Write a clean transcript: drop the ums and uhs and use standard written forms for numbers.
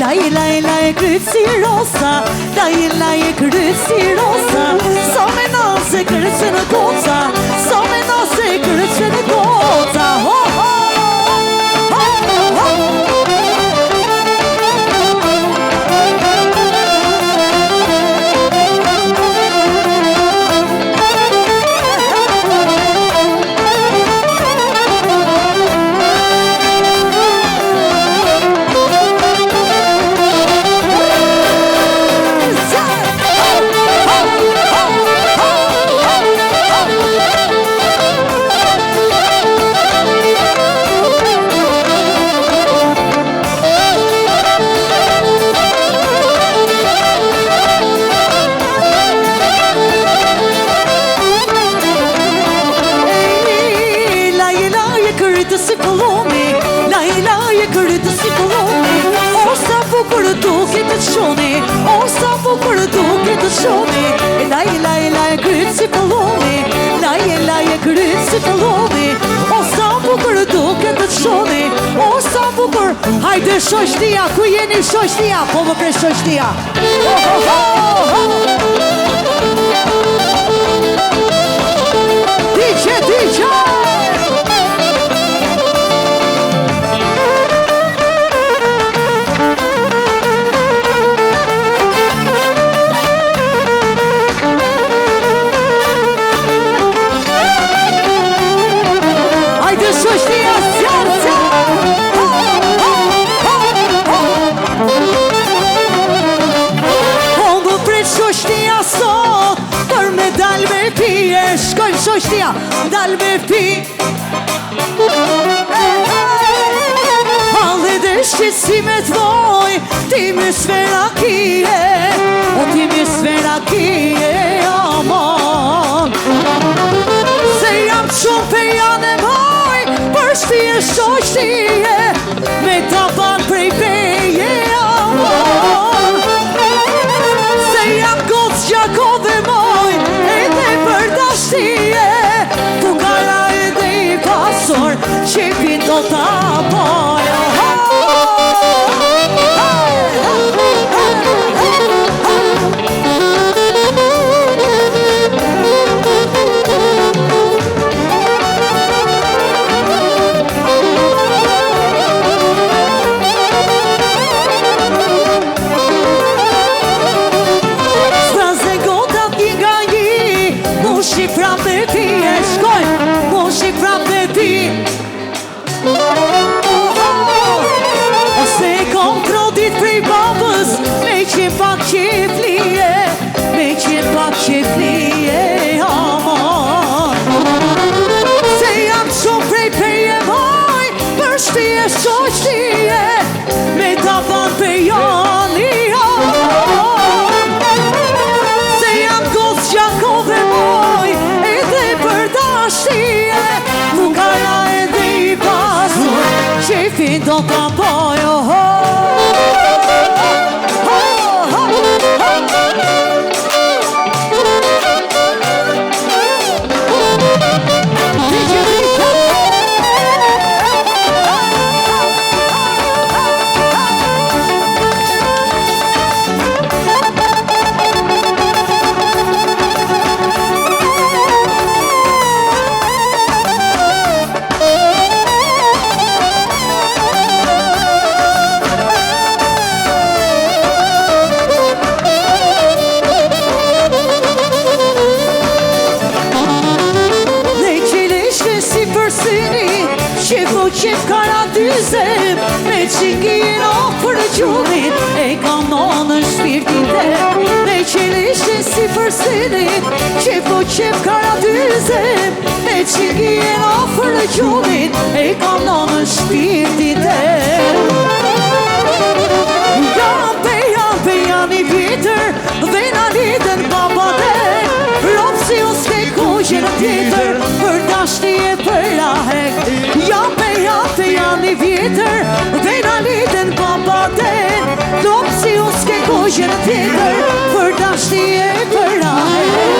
Laj kryt si rosa, laj kryt si rosa. Sa me nase kryt që në koca, sa me nase kryt që në koca. Ho, ho, ho, ho. Laj kryt si pëllumi, laj kryt si pëllumi. O sa bukur duket të shoni, o sa bukur. Hajde shoqëtia, ku jeni shoqëtia? Po më pre shoqëtia. DJ shoqëtia, dal me pi. Halli dhe shqetsime t'voj, ti me sfera kije, o ti me sfera kije, amon. Se jam shumë për janë e moj, për shpije shoqëtie, me taban prej beje, amon. Se jam gocë gjako dhe moj, edhe për dashtije, fukara edhe i pasor, qepin do ta bojo. Do ta bojo, ho, qef kara dyzem, me qingin o për gjumit, e kam në shpirtin tem. Me qelishtin si përsinit, qef kara dyzem, me qingin o për gjumit, e kam në shpirtin tem. Janë i vjetër, dhe na lidën babaden, ropë si unë s'ke kujën tjetër, për dashti e për lahek. Janë i vjetër, dhe na lidën babaden, ropë si unë s'ke kujën tjetër, për dashti e për lahek.